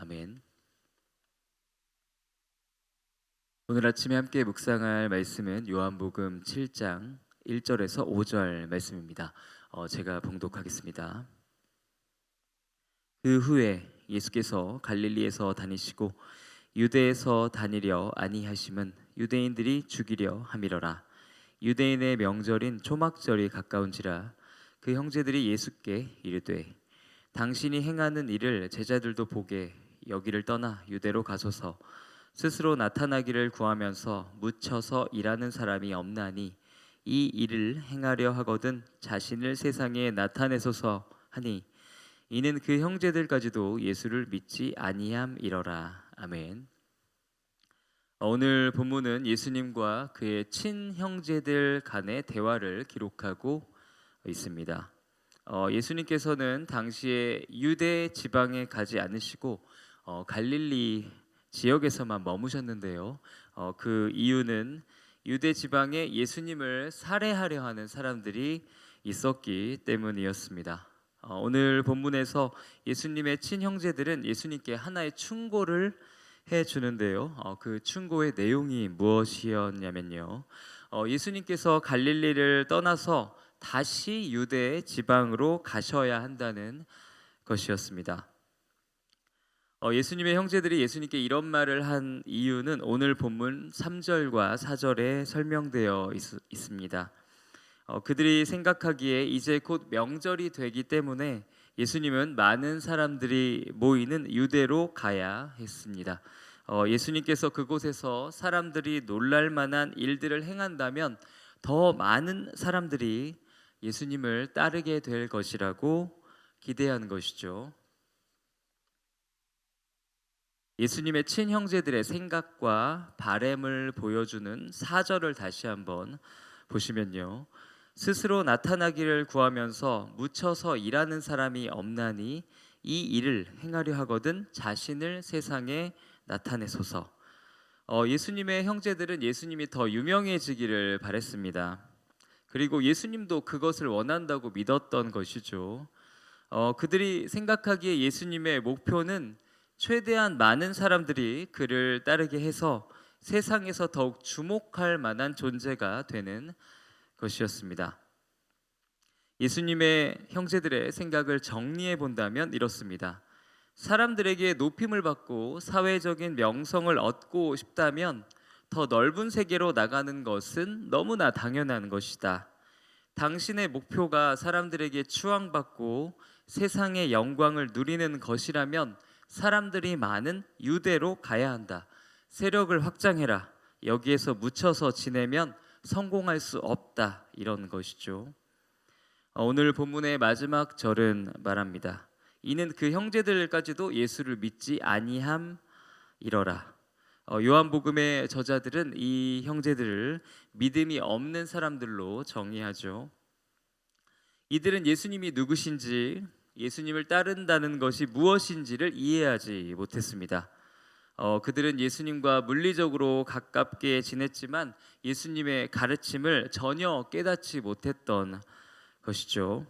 아멘. 오늘 아침에 함께 묵상할 말씀은 요한복음 7장 1절에서 5절 말씀입니다. 제가 봉독하겠습니다. 그 후에 예수께서 갈릴리에서 다니시고 유대에서 다니려 아니하심은 유대인들이 죽이려 함이러라. 유대인의 명절인 초막절이 가까운지라. 그 형제들이 예수께 이르되 당신이 행하는 일을 제자들도 보게 여기를 떠나 유대로 가소서. 스스로 나타나기를 구하면서 묻혀서 일하는 사람이 없나니 이 일을 행하려 하거든 자신을 세상에 나타내소서 하니, 이는 그 형제들까지도 예수를 믿지 아니함이러라. 아멘. 오늘 본문은 예수님과 그의 친형제들 간의 대화를 기록하고 있습니다. 예수님께서는 당시에 유대 지방에 가지 않으시고 갈릴리 지역에서만 머무셨는데요. 그 이유는 유대 지방에 예수님을 살해하려 하는 사람들이 있었기 때문이었습니다. 오늘 본문에서 예수님의 친형제들은 예수님께 하나의 충고를 해주는데요. 그 충고의 내용이 무엇이었냐면요. 예수님께서 갈릴리를 떠나서 다시 유대 지방으로 가셔야 한다는 것이었습니다. 예수님의 형제들이 예수님께 이런 말을 한 이유는 오늘 본문 3절과 4절에 설명되어 있습니다. 그들이 생각하기에 이제 곧 명절이 되기 때문에 예수님은 많은 사람들이 모이는 유대로 가야 했습니다. 예수님께서 그곳에서 사람들이 놀랄 만한 일들을 행한다면 더 많은 사람들이 예수님을 따르게 될 것이라고 기대한 것이죠. 예수님의 친형제들의 생각과 바램을 보여주는 4절을 다시 한번 보시면요. 스스로 나타나기를 구하면서 묻혀서 일하는 사람이 없나니 이 일을 행하려 하거든 자신을 세상에 나타내소서. 예수님의 형제들은 예수님이 더 유명해지기를 바랬습니다. 그리고 예수님도 그것을 원한다고 믿었던 것이죠. 그들이 생각하기에 예수님의 목표는 최대한 많은 사람들이 그를 따르게 해서 세상에서 더욱 주목할 만한 존재가 되는 것이었습니다. 예수님의 형제들의 생각을 정리해 본다면 이렇습니다. 사람들에게 높임을 받고 사회적인 명성을 얻고 싶다면 더 넓은 세계로 나가는 것은 너무나 당연한 것이다. 당신의 목표가 사람들에게 추앙받고 세상의 영광을 누리는 것이라면 사람들이 많은 유대로 가야 한다. 세력을 확장해라. 여기에서 묻혀서 지내면 성공할 수 없다. 이런 것이죠. 오늘 본문의 마지막 절은 말합니다. 이는 그 형제들까지도 예수를 믿지 아니함 이러라. 요한복음의 저자들은 이 형제들을 믿음이 없는 사람들로 정의하죠. 이들은 예수님이 누구신지, 예수님을 따른다는 것이 무엇인지를 이해하지 못했습니다. 그들은 예수님과 물리적으로 가깝게 지냈지만 예수님의 가르침을 전혀 깨닫지 못했던 것이죠.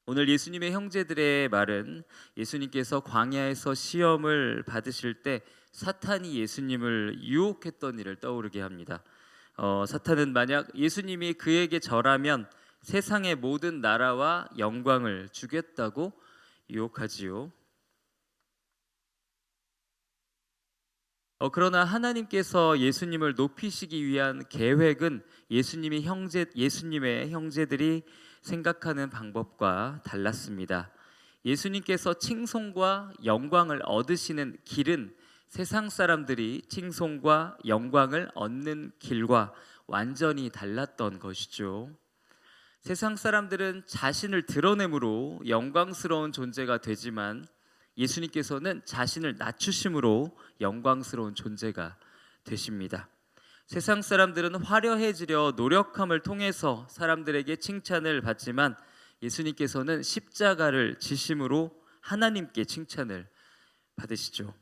오늘 예수님의 형제들의 말은 예수님께서 광야에서 시험을 받으실 때 사탄이 예수님을 유혹했던 일을 떠오르게 합니다. 사탄은 만약 예수님이 그에게 절하면 세상의 모든 나라와 영광을 주겠다고 유혹하지요. 그러나 하나님께서 예수님을 높이시기 위한 계획은 예수님의 형제들이 생각하는 방법과 달랐습니다. 예수님께서 칭송과 영광을 얻으시는 길은 세상 사람들이 칭송과 영광을 얻는 길과 완전히 달랐던 것이죠. 세상 사람들은 자신을 드러냄으로 영광스러운 존재가 되지만 예수님께서는 자신을 낮추심으로 영광스러운 존재가 되십니다. 세상 사람들은 화려해지려 노력함을 통해서 사람들에게 칭찬을 받지만 예수님께서는 십자가를 지심으로 하나님께 칭찬을 받으시죠.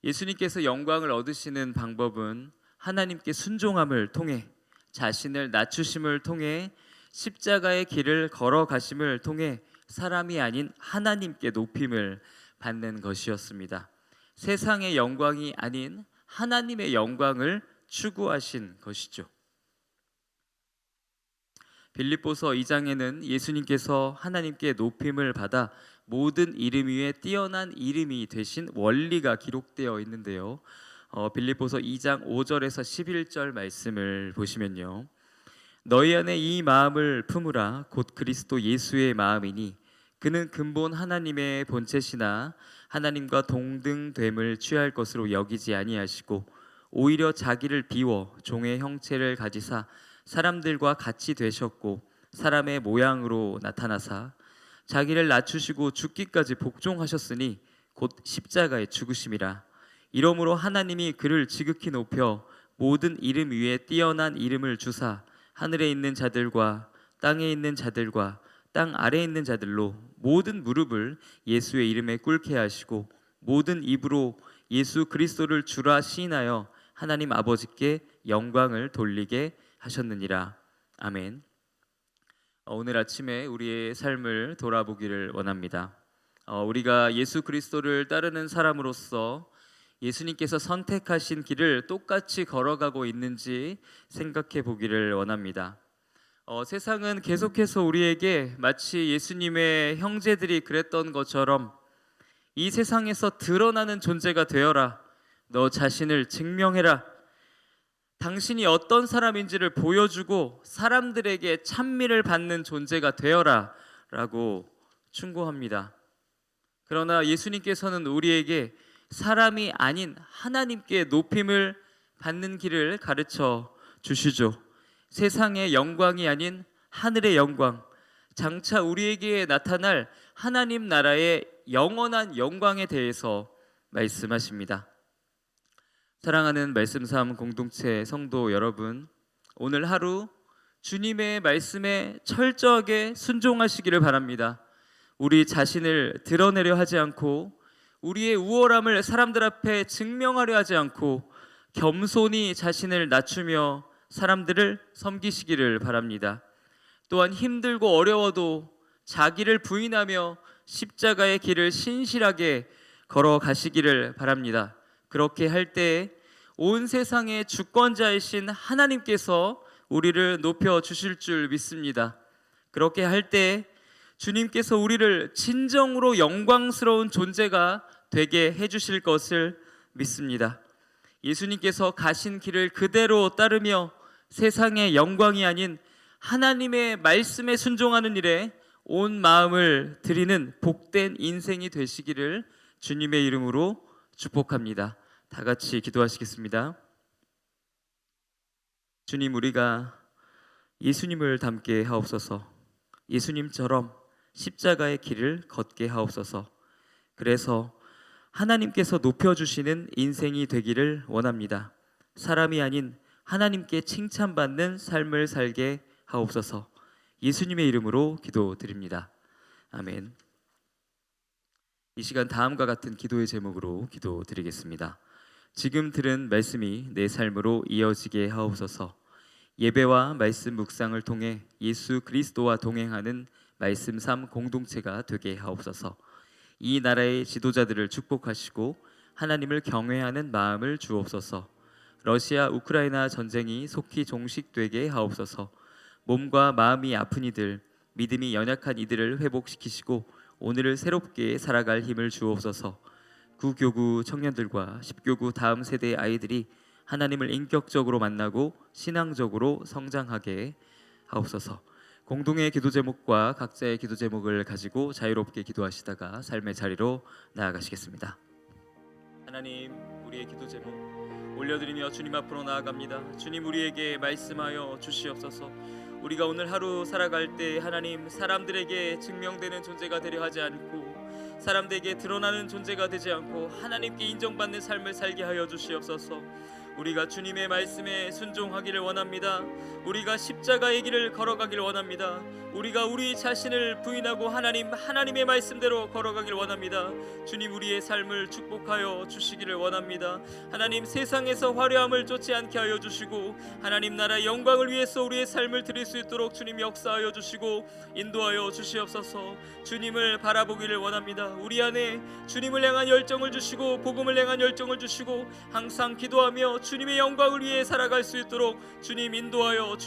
예수님께서 영광을 얻으시는 방법은 하나님께 순종함을 통해, 자신을 낮추심을 통해, 십자가의 길을 걸어가심을 통해 사람이 아닌 하나님께 높임을 받는 것이었습니다. 세상의 영광이 아닌 하나님의 영광을 추구하신 것이죠. 빌립보서 2장에는 예수님께서 하나님께 높임을 받아 모든 이름 위에 뛰어난 이름이 되신 원리가 기록되어 있는데요. 빌립보서 2장 5절에서 11절 말씀을 보시면요. 너희 안에 이 마음을 품으라. 곧 그리스도 예수의 마음이니 그는 근본 하나님의 본체시나 하나님과 동등됨을 취할 것으로 여기지 아니하시고 오히려 자기를 비워 종의 형체를 가지사 사람들과 같이 되셨고 사람의 모양으로 나타나사 자기를 낮추시고 죽기까지 복종하셨으니 곧 십자가에 죽으심이라. 이러므로 하나님이 그를 지극히 높여 모든 이름 위에 뛰어난 이름을 주사 하늘에 있는 자들과 땅에 있는 자들과 땅 아래에 있는 자들로 모든 무릎을 예수의 이름에 꿇게 하시고 모든 입으로 예수 그리스도를 주라 시인하여 하나님 아버지께 영광을 돌리게 하셨느니라. 아멘. 오늘 아침에 우리의 삶을 돌아보기를 원합니다. 우리가 예수 그리스도를 따르는 사람으로서 예수님께서 선택하신 길을 똑같이 걸어가고 있는지 생각해 보기를 원합니다. 세상은 계속해서 우리에게 마치 예수님의 형제들이 그랬던 것처럼 이 세상에서 드러나는 존재가 되어라. 너 자신을 증명해라. 당신이 어떤 사람인지를 보여주고 사람들에게 찬미를 받는 존재가 되어라 라고 충고합니다. 그러나 예수님께서는 우리에게 사람이 아닌 하나님께 높임을 받는 길을 가르쳐 주시죠. 세상의 영광이 아닌 하늘의 영광, 장차 우리에게 나타날 하나님 나라의 영원한 영광에 대해서 말씀하십니다. 사랑하는 말씀 삶 공동체 성도 여러분, 오늘 하루 주님의 말씀에 철저하게 순종하시기를 바랍니다. 우리 자신을 드러내려 하지 않고 우리의 우월함을 사람들 앞에 증명하려 하지 않고 겸손히 자신을 낮추며 사람들을 섬기시기를 바랍니다. 또한 힘들고 어려워도 자기를 부인하며 십자가의 길을 신실하게 걸어가시기를 바랍니다. 그렇게 할 때 온 세상의 주권자이신 하나님께서 우리를 높여 주실 줄 믿습니다. 그렇게 할 때 주님께서 우리를 진정으로 영광스러운 존재가 되게 해주실 것을 믿습니다. 예수님께서 가신 길을 그대로 따르며 세상의 영광이 아닌 하나님의 말씀에 순종하는 일에 온 마음을 드리는 복된 인생이 되시기를 주님의 이름으로 축복합니다. 다 같이 기도하시겠습니다. 주님, 우리가 예수님을 닮게 하옵소서. 예수님처럼 십자가의 길을 걷게 하옵소서. 그래서 하나님께서 높여주시는 인생이 되기를 원합니다. 사람이 아닌 하나님께 칭찬받는 삶을 살게 하옵소서. 예수님의 이름으로 기도드립니다. 아멘. 이 시간 다음과 같은 기도의 제목으로 기도드리겠습니다. 지금 들은 말씀이 내 삶으로 이어지게 하옵소서. 예배와 말씀 묵상을 통해 예수 그리스도와 동행하는 말씀 삶 공동체가 되게 하옵소서. 이 나라의 지도자들을 축복하시고 하나님을 경외하는 마음을 주옵소서. 러시아 우크라이나 전쟁이 속히 종식되게 하옵소서. 몸과 마음이 아픈 이들, 믿음이 연약한 이들을 회복시키시고 오늘을 새롭게 살아갈 힘을 주옵소서. 구교구 청년들과 십교구 다음 세대의 아이들이 하나님을 인격적으로 만나고 신앙적으로 성장하게 하옵소서. 공동의 기도 제목과 각자의 기도 제목을 가지고 자유롭게 기도하시다가 삶의 자리로 나아가시겠습니다. 하나님, 우리의 기도 제목 올려드리며 주님 앞으로 나아갑니다. 주님, 우리에게 말씀하여 주시옵소서. 우리가 오늘 하루 살아갈 때 하나님, 사람들에게 증명되는 존재가 되려 하지 않고 사람들에게 드러나는 존재가 되지 않고 하나님께 인정받는 삶을 살게 하여 주시옵소서. 우리가 주님의 말씀에 순종하기를 원합니다. 우리가 십자가의 길을 걸어가기를 원합니다. 우리가 우리 자신을 부인하고 하나님의 말씀대로 걸어가길 원합니다. 주님, 우리의 삶을 축복하여 주시기를 원합니다. 하나님, 세상에서 화려함을 쫓지 않게 하여 주시고 하나님 나라의 영광을 위해서 우리의 삶을 드릴 수 있도록 주님 역사하여 주시고 인도하여 주시옵소서. 주님을 바라보기를 원합니다. 우리 안에 주님을 향한 열정을 주시고 복음을 향한 열정을 주시고 항상 기도하며 주님의 영광을 위해 살아갈 수 있도록 주님 인도하여